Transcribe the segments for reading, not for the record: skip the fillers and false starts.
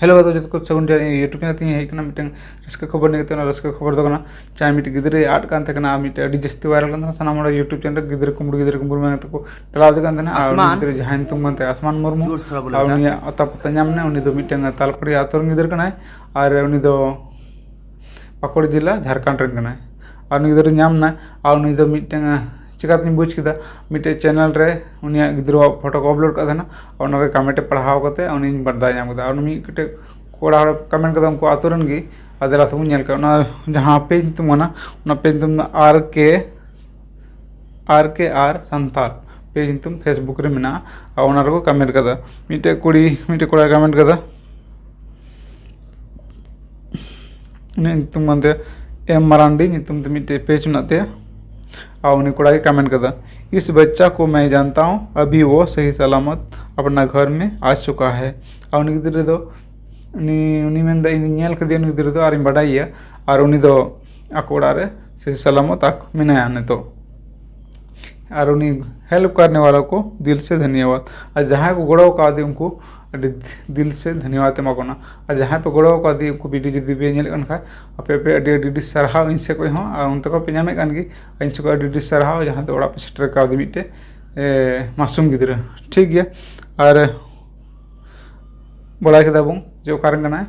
Hello तो जो सगुन यूट्यूब चैनल तीन हेकना मिटन रस्क खबर नेते रस्क खबर दो चाहे मिट गिद्रे आट कान मिट अडी जस्ती वायरल कान सानाम यूट्यूब चैनल गिद्रे कुमड़ू में को टलाव दे गिद्रे जहां तुम मनते आसमान मुर्मू अता पता नामने उनी दो मिटन तालपड़ी आतोर गिद्रे कनाय और उनी दो पाकुड़ जिला झारखंड रन कनाय और उनी गिद्रे नामना और उनी दो मिटन चिकाती बुझ किया मिट्टे चैनल रे उनिया गिद्रो फोटो को अपलोड कर देना और कमेंट पढ़ाव करते उनी बरदाय नाम कदा और मिट्टे कोड़ा कमेंट कदा उनको आतुरन गी अदला सब नेल का जहां पेज तुम पेज तुम आर के आर संताल पेज तुम फेसबुक रे मेना और को कमेंट कदा मिट्टे कोड़ा कमेंट कदा तुम मनते एम मरांडी तुम मिट्टे पेज नाते और उन्हें कोड़ा कमेंट करता इस बच्चा को मैं जानता हूँ अभी वो सही सलामत अपना घर में आ चुका है और उन्हीं गिद्रे दो उन्हीं में नेल कदे उन्हीं गिद्रे दो और बड़ाइया और उन्हीं दो आकोड़ा रे सही सलामत आक मिनाया ने तो और उन्हीं हेल्प करने वालों को दिल से धन्यवाद और जहाँ को गोड़ो का दी उनको दिल से धन्यवाद एमाकोना और जहाँ पे गोड़ो का दी उनको वीडियो जुदी पे नेल खा अपे अडी सारहाव इनसे कोई हों और उनते को पे नामे कान गी इनसे को अडी सारहाव जहाँ तो ओड़ा पे सेटर का दी मिट्टे मासूम गिद्रे ठीक गया और बड़ा केदा बुं जो कारण कना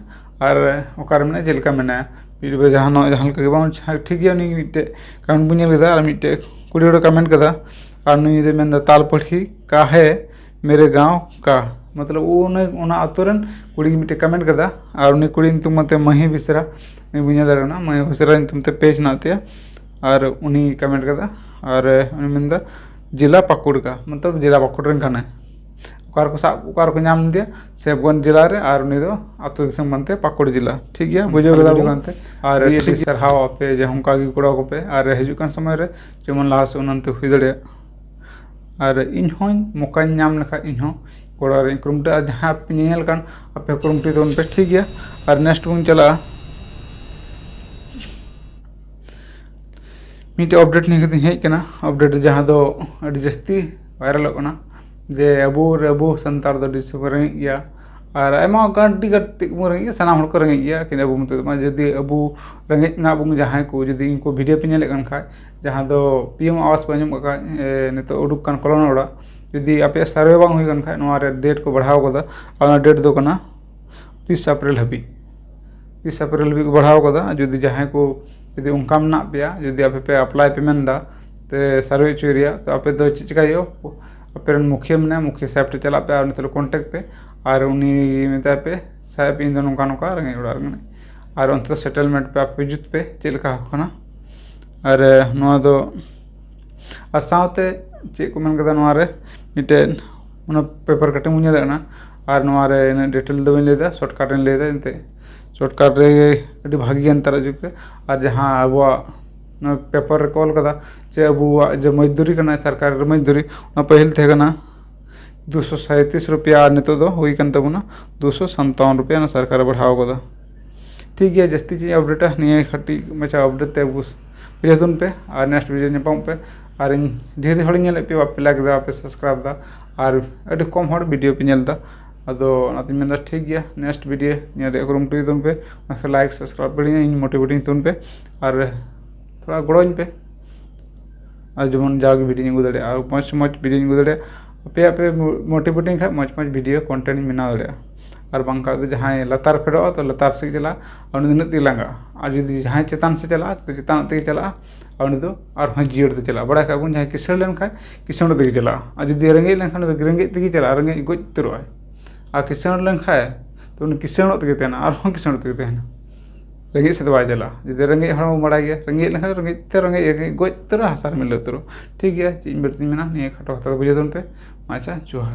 और ओकार में जेलका मेना वीडियो जहाँ के बाउं ठीक गया उनी मिट्टे कमेंट बुं नेल कदा और मिट्टे कुड़ी ओड़ा कमेंट कदा और नुई दे मेन तालपड़ी का है मेरे गांव का मतलब उन्हें आतोरन कुड़ी मिट्टे कमेंट कदा और उन्हें कुड़ी तुम मते मही बिसरा बुझा दाड़ा मही बिसरा तुम ते पेज नाते और उन्हीं कमेंट कदा और उन्हें मेन जिला पाकुड़ का मतलब जिला पाकुड़ रन खाना उकार को नाम दिया सेबगंज जिला रे और उन्हीं दो आतो दिसम मनते पाकुड़ जिला ठीक है बुझे गदा बुगानते और ये सरहाव पे जे हमका की कुड़ा को पे और हिजुकान समय रे जेमन लाहा से उनते हुई दड़े और इन हों मौका नाम लेखा इन हों कोड़ा रे कुरुमटा जहाँ पे नेल कान अपे कुरुमटी तो उन पे ठीक गया और नेक्स्ट बुन चला मिटे अपडेट नहीं कती हेज कना अपडेट जहाँ दो अडी जस्ती वायरल कना जे अबू संतार दो डिस रेंगे गया और आयमा गाड़ी गाड़ी को रेंगे सानाम हर को रेंगे गया कि अबू मत जदि अबू रेंगे ना बुंग जहाँ को जदि इनको वीडियो पे नेल कन खा जहाँ दो पीएम आवास पे आजम का नितो उडुक कान कॉलोनी ओड़ा यदि आपे सर्वे बांग हुई खा नोरे डेट को बढ़ाव कदा और डेट दो कना 30 अप्रैल हबी 30 अप्रैल हबी को बढ़ाव कदा यदि जहाँ को यदि उनका ना पे यदि आपे पे अप्लाई पे मेनदा ते सर्वे चोरिया तो आपे दो चिकायो अपे मुखिया में मुखिया साहब टे चला पे और नितो कॉन्टेक्ट पे और उन्हीं मेता पे साहब इन दोनों का रेंगे उड़ा रेंगे और अंतर सेटलमेंट पे आपे जुत पे चलका होना और नोआ दो और साथे चे को मन कदा नोआ रे मिटेन उन पेपर कटिंग मुझे देना और नोआरे डिटेल दो लेदा शॉर्टकट लेदा इनते शॉर्टकट रे अडी भागी अंतर जुके और जहां अब पेपर कॉल कदा जे अब जो मजदूरी करना सरकार मजदूरी पहल थे कना 237 रुपया नितो दो हुई कन तबुना 257 रुपया ना सरकार बढ़ाव कदा ठीक है जस्ती चीज अपडेट नहीं खटी मचा अपडेट ते वीडियो तुन पे और नेक्स्ट वीडियो नेपाम पे और ढेर हड़ नेल पे बापे लाइक दा पे सब्सक्राइब दा और अडी कम हड़ वीडियो पे नेल दा अदो नाती मेन ठीक गया नेक्स्ट वीडियो नेरे कुरुम टू तुन पे लाइक सब्सक्राइब बड़ी इन मोटिवेटिंग तुन पे और थोड़ा गड़ोñ पे और जमन जाग वीडियो गु दड़े और मच वीडियो गु दड़े पे पे मोटिवेटिंग खा मच वीडियो कंटेंट मेना दड़े और बांका तो जहाँ लतार फेडो तो लतार से चला और उन्हें ती लांगा और यदि जहाँ चेतान से चला तो चेतान ते चला और उन्हें तो और हाँ जियर ते चला बड़ा का जहाँ किसण लेन खा किसण ते चला और यदि रेंगे लेन खान तो रेंगे ते चला रेंगे गज उतरवा और किसण लेन खा तो उन्हें किसण ते तेना और हाँ किसण ते तेना रेंगे से तो बाय चला यदि रेंगे हड़ बड़ा गया रेंगे लेन रेंगे गज उतर हसार मिले उतरो ठीक है चीज बेटी मेना नहीं खाटो हता बुझे पे अच्छा जोहार।